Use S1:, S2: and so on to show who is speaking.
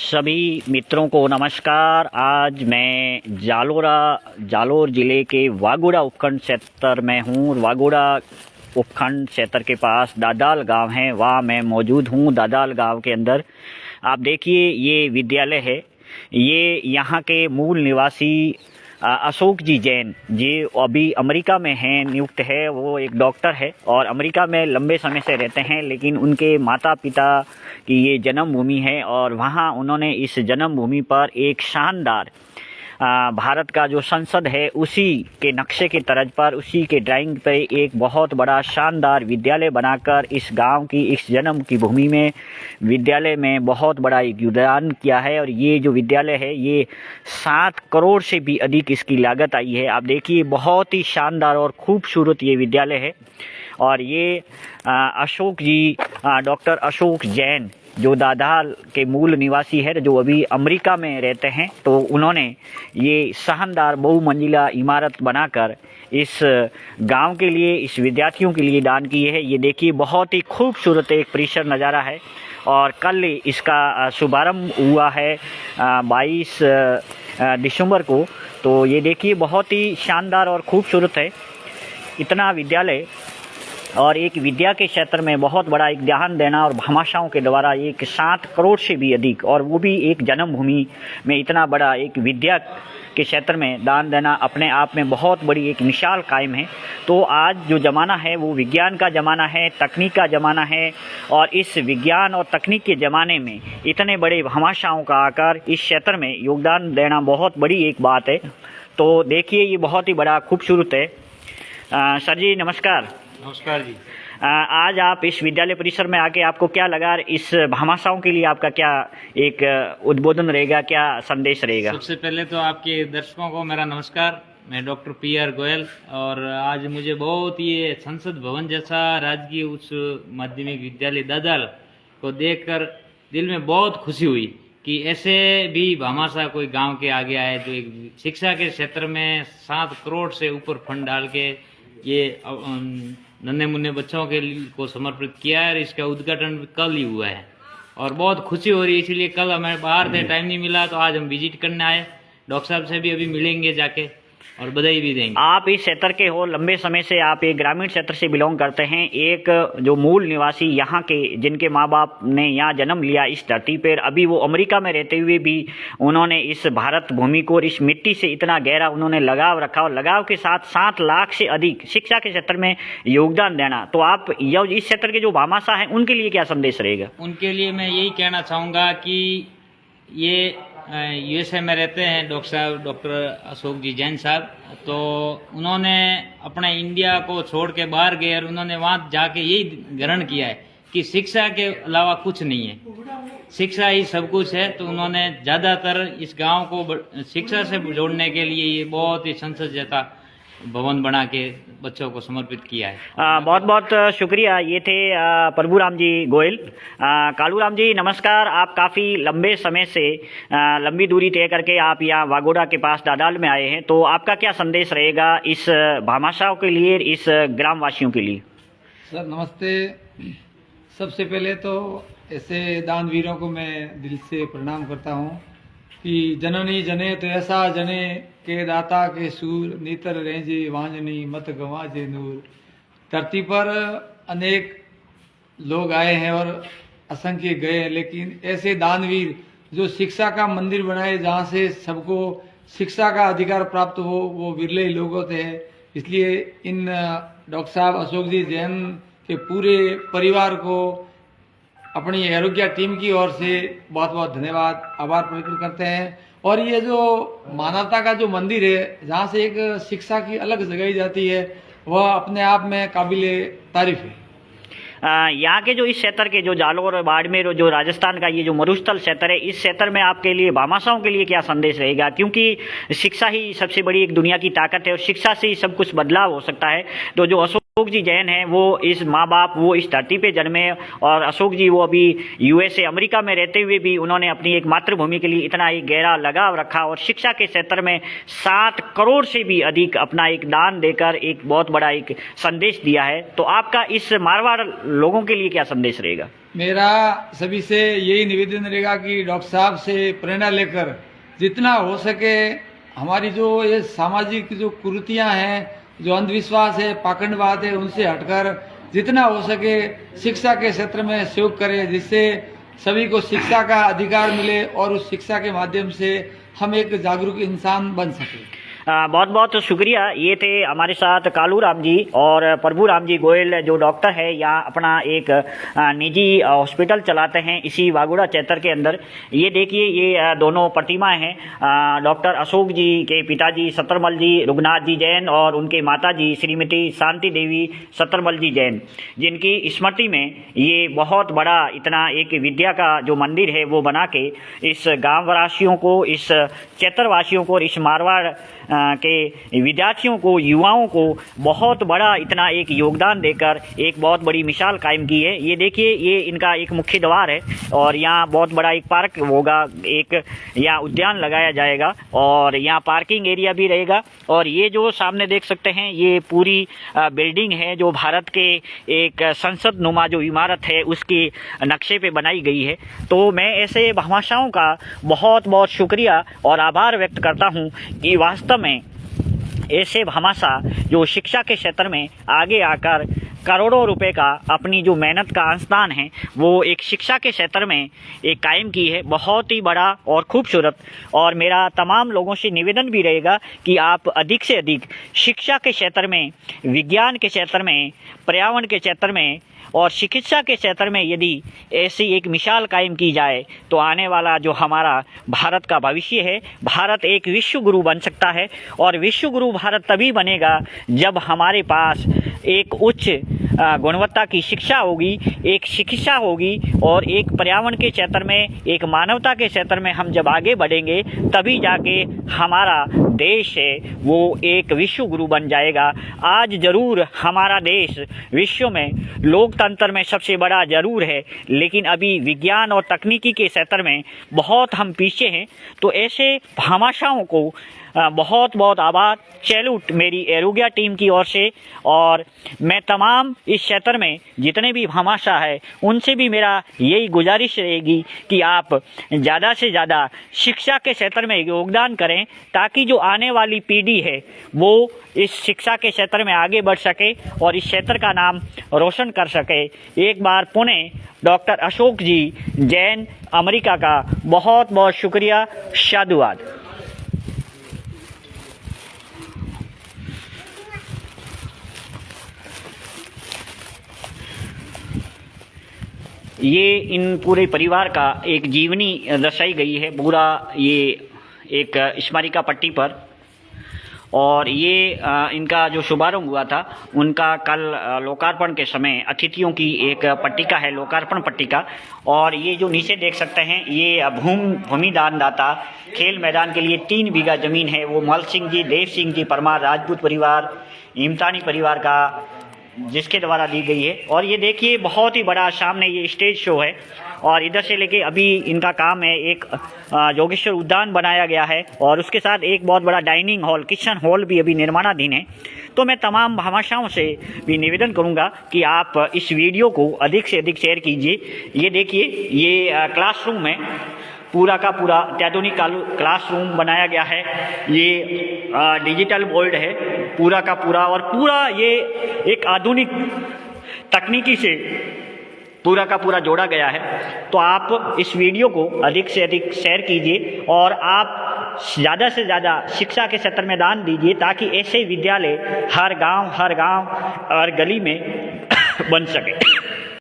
S1: सभी मित्रों को नमस्कार। आज मैं जालोर ज़िले के वागोड़ा उपखंड क्षेत्र में हूँ। वागोड़ा उपखंड क्षेत्र के पास दादाल गांव है, वहाँ मैं मौजूद हूँ। दादाल गांव के अंदर आप देखिए ये विद्यालय है। ये यहाँ के मूल निवासी अशोक जी जैन जी अभी अमेरिका में हैं, नियुक्त है। वो एक डॉक्टर है और अमेरिका में लंबे समय से रहते हैं, लेकिन उनके माता पिता की ये जन्मभूमि है और वहाँ उन्होंने इस जन्मभूमि पर एक शानदार भारत का जो संसद है उसी के नक्शे के तर्ज पर, उसी के ड्राइंग पे एक बहुत बड़ा शानदार विद्यालय बनाकर इस गांव की, इस जन्म की भूमि में विद्यालय में बहुत बड़ा एक योगदान किया है। और ये जो विद्यालय है ये 7 करोड़ से भी अधिक इसकी लागत आई है। आप देखिए बहुत ही शानदार और खूबसूरत ये विद्यालय है। और ये अशोक जी, डॉक्टर अशोक जैन जो दादाल के मूल निवासी है, जो अभी अमेरिका में रहते हैं, तो उन्होंने ये शानदार बहुमंजिला इमारत बनाकर इस गांव के लिए, इस विद्यार्थियों के लिए दान की है। ये देखिए बहुत ही खूबसूरत एक परिसर नज़ारा है। और कल इसका शुभारंभ हुआ है 22 दिसंबर को। तो ये देखिए बहुत ही शानदार और खूबसूरत है इतना विद्यालय। और एक विद्या के क्षेत्र में बहुत बड़ा एक ध्यान देना और भामाशाहों के द्वारा एक 7 करोड़ से भी अधिक, और वो भी एक जन्मभूमि में इतना बड़ा एक विद्या के क्षेत्र में दान देना अपने आप में बहुत बड़ी एक मिसाल कायम है। तो आज जो ज़माना है वो विज्ञान का ज़माना है, तकनीक का ज़माना है। और इस विज्ञान और तकनीक के ज़माने में इतने बड़े भामाशाहों का आकर इस क्षेत्र में योगदान देना बहुत बड़ी एक बात है। तो देखिए ये बहुत ही बड़ा खूबसूरत है। सर जी नमस्कार।
S2: नमस्कार जी।
S1: आज आप इस विद्यालय परिसर में आके आपको क्या लगा? इस भामाशाहों के लिए आपका क्या एक उद्बोधन रहेगा, क्या संदेश रहेगा?
S2: सबसे पहले तो आपके दर्शकों को मेरा नमस्कार। मैं डॉक्टर PR गोयल, और आज मुझे बहुत ये संसद भवन जैसा राजकीय उच्च माध्यमिक विद्यालय दादाल को देखकर दिल में बहुत खुशी हुई कि ऐसे भी भामाशाह कोई गांव के आगे आए जो एक शिक्षा के क्षेत्र में 7 करोड़ से ऊपर फंड डाल के ये नन्हे मुन्ने बच्चों के को समर्पित किया है। और इसका उद्घाटन कल ही हुआ है और बहुत खुशी हो रही है। इसलिए कल हमें बाहर थे, टाइम नहीं मिला, तो आज हम विजिट करने आए। डॉक्टर साहब से भी अभी मिलेंगे जाके और बधाई भी देंगे। आप इस क्षेत्र के हो, लंबे समय से आप एक ग्रामीण क्षेत्र से बिलोंग करते हैं। एक जो मूल निवासी यहाँ के, जिनके माँ बाप ने यहाँ जन्म लिया इस धरती पर, अभी वो अमेरिका में रहते हुए भी उन्होंने इस भारत भूमि को और इस मिट्टी से इतना गहरा उन्होंने लगाव रखा, और लगाव के साथ 7 लाख से अधिक शिक्षा के क्षेत्र में योगदान देना। तो आप इस क्षेत्र के जो भामाशाह हैं उनके लिए क्या संदेश रहेगा? उनके लिए मैं यही कहना चाहूँगा कि ये USA में रहते हैं डॉक्टर अशोक जी जैन साहब। तो उन्होंने अपने इंडिया को छोड़ के बाहर गए और उन्होंने वहाँ जाके यही ग्रहण किया है कि शिक्षा के अलावा कुछ नहीं है, शिक्षा ही सब कुछ है। तो उन्होंने ज़्यादातर इस गांव को शिक्षा से जोड़ने के लिए ये बहुत ही संसद जैसा भवन बना के बच्चों को समर्पित किया है।
S1: बहुत बहुत शुक्रिया। ये थे प्रभुराम जी गोयल। कालूराम जी नमस्कार। आप काफ़ी लंबे समय से लंबी दूरी तय करके आप यहाँ वागोड़ा के पास दादाल में आए हैं, तो आपका क्या संदेश रहेगा इस भामाशाहों के लिए, इस ग्रामवासियों के लिए?
S3: सर नमस्ते। सबसे पहले तो ऐसे दानवीरों को मैं दिल से प्रणाम करता हूँ कि जननी जने तो ऐसा जने के दाता के सूर, नेतर रेंजे वांजनी मत गवाजे नूर। धरती पर अनेक लोग आए हैं और असंख्य गए हैं, लेकिन ऐसे दानवीर जो शिक्षा का मंदिर बनाए जहाँ से सबको शिक्षा का अधिकार प्राप्त हो, वो विरले ही लोग होते हैं। इसलिए इन डॉक्टर साहब अशोक जी जैन के पूरे परिवार को अपनी आरोग्य टीम की ओर से बहुत बहुत धन्यवाद, आभार प्रकट करते हैं। और ये जो मानवता का जो मंदिर है जहाँ से एक शिक्षा की अलग जगाई जाती है, वह अपने आप में काबिले तारीफ है।
S1: यहाँ के जो इस क्षेत्र के जो जालोर और बाड़मेर और जो राजस्थान का ये जो मरुस्थल क्षेत्र है, इस क्षेत्र में आपके लिए, भामाशाहों के लिए क्या संदेश रहेगा? क्योंकि शिक्षा ही सबसे बड़ी एक दुनिया की ताकत है और शिक्षा से ही सब कुछ बदलाव हो सकता है। तो जो अशोक अशोक जी जैन हैं, वो इस माँ बाप वो इस धरती पे जन्मे और अशोक जी वो अभी यूएसए अमेरिका में रहते हुए भी उन्होंने अपनी एक मातृभूमि के लिए इतना एक गहरा लगाव रखा और शिक्षा के क्षेत्र में 7 करोड़ से भी अधिक अपना एक दान देकर एक बहुत बड़ा एक संदेश दिया है। तो आपका इस मारवाड़ लोगों के लिए क्या संदेश रहेगा?
S3: मेरा सभी से यही निवेदन रहेगा कि डॉक्टर साहब से प्रेरणा लेकर जितना हो सके हमारी जो ये सामाजिक जो कुरीतियाँ हैं, जो अंधविश्वास है, पाखंडवाद है, उनसे हटकर जितना हो सके शिक्षा के क्षेत्र में सहयोग करें, जिससे सभी को शिक्षा का अधिकार मिले और उस शिक्षा के माध्यम से हम एक जागरूक इंसान बन सके।
S1: बहुत बहुत शुक्रिया। ये थे हमारे साथ कालू राम जी और प्रभु राम जी गोयल, जो डॉक्टर है, यहाँ अपना एक निजी हॉस्पिटल चलाते हैं इसी वागुड़ा चैतर के अंदर। ये देखिए, ये दोनों प्रतिमाएं हैं, डॉक्टर अशोक जी के पिताजी सतरमल जी रघुनाथ जी जैन और उनके माता जी श्रीमती शांति देवी सतरमल जी जैन, जिनकी स्मृति में ये बहुत बड़ा इतना एक विद्या का जो मंदिर है वो बना के इस गाँव वासियों को, इस चैतरवासियों को और इस मारवाड़ के विद्यार्थियों को, युवाओं को बहुत बड़ा इतना एक योगदान देकर एक बहुत बड़ी मिसाल कायम की है। ये देखिए, ये इनका एक मुख्य द्वार है और यहाँ बहुत बड़ा एक पार्क होगा, एक यहाँ उद्यान लगाया जाएगा और यहाँ पार्किंग एरिया भी रहेगा। और ये जो सामने देख सकते हैं, ये पूरी बिल्डिंग है जो भारत के एक संसद नुमा जो इमारत है उसके नक्शे पे बनाई गई है। तो मैं ऐसे भामाशाहों का बहुत बहुत शुक्रिया और आभार व्यक्त करता हूँ कि वास्तव में ऐसे भामाशाह जो शिक्षा के क्षेत्र में आगे आकर करोड़ों रुपए का अपनी जो मेहनत का अंशदान है वो एक शिक्षा के क्षेत्र में एक कायम की है, बहुत ही बड़ा और खूबसूरत। और मेरा तमाम लोगों से निवेदन भी रहेगा कि आप अधिक से अधिक शिक्षा के क्षेत्र में, विज्ञान के क्षेत्र में, पर्यावरण के क्षेत्र में और चिकित्सा के क्षेत्र में यदि ऐसी एक मिसाल कायम की जाए तो आने वाला जो हमारा भारत का भविष्य है, भारत एक विश्व गुरु बन सकता है। और विश्व गुरु भारत तभी बनेगा जब हमारे पास एक उच्च गुणवत्ता की शिक्षा होगी, एक चिकित्सा होगी और एक पर्यावरण के क्षेत्र में, एक मानवता के क्षेत्र में हम जब आगे बढ़ेंगे तभी जाके हमारा देश है वो एक विश्व गुरु बन जाएगा। आज जरूर हमारा देश विश्व में लोकतंत्र में सबसे बड़ा जरूर है, लेकिन अभी विज्ञान और तकनीकी के क्षेत्र में बहुत हम पीछे हैं। तो ऐसे भामाशाहों को बहुत बहुत आभार, सैल्यूट मेरी एरोग्या टीम की ओर से। और मैं तमाम इस क्षेत्र में जितने भी भामाशाह है उनसे भी मेरा यही गुजारिश रहेगी कि आप ज़्यादा से ज़्यादा शिक्षा के क्षेत्र में योगदान करें, ताकि जो आने वाली पीढ़ी है वो इस शिक्षा के क्षेत्र में आगे बढ़ सके और इस क्षेत्र का नाम रोशन कर सके। एक बार पुनः डॉक्टर अशोक जी जैन अमेरिका का बहुत बहुत शुक्रिया, साधुवाद। ये इन पूरे परिवार का एक जीवनी दर्शाई गई है, पूरा ये एक स्मारिका पट्टी पर। और ये इनका जो शुभारंभ हुआ था उनका कल लोकार्पण के समय अतिथियों की एक पट्टिका है, लोकार्पण पट्टिका। और ये जो नीचे देख सकते हैं ये भूमि दानदाता खेल मैदान के लिए 3 बीघा जमीन है, वो मल सिंह जी, देव सिंह जी परमार राजपूत परिवार, इमतानी परिवार का, जिसके द्वारा दी गई है। और ये देखिए बहुत ही बड़ा सामने ये स्टेज शो है और इधर से लेके अभी इनका काम है एक योगेश्वर उद्यान बनाया गया है और उसके साथ एक बहुत बड़ा डाइनिंग हॉल, किचन हॉल भी अभी निर्माणाधीन है। तो मैं तमाम भामाशाहों से भी निवेदन करूंगा कि आप इस वीडियो को अधिक से अधिक शेयर कीजिए। ये देखिए, ये क्लासरूम है, पूरा का पूरा अत्याधुनिक क्लासरूम बनाया गया है। ये डिजिटल बोर्ड है पूरा का पूरा, और पूरा ये एक आधुनिक तकनीकी से पूरा का पूरा जोड़ा गया है। तो आप इस वीडियो को अधिक से अधिक शेयर कीजिए और आप ज़्यादा से ज़्यादा शिक्षा के क्षेत्र में दान दीजिए, ताकि ऐसे विद्यालय हर गांव और गली में बन सके।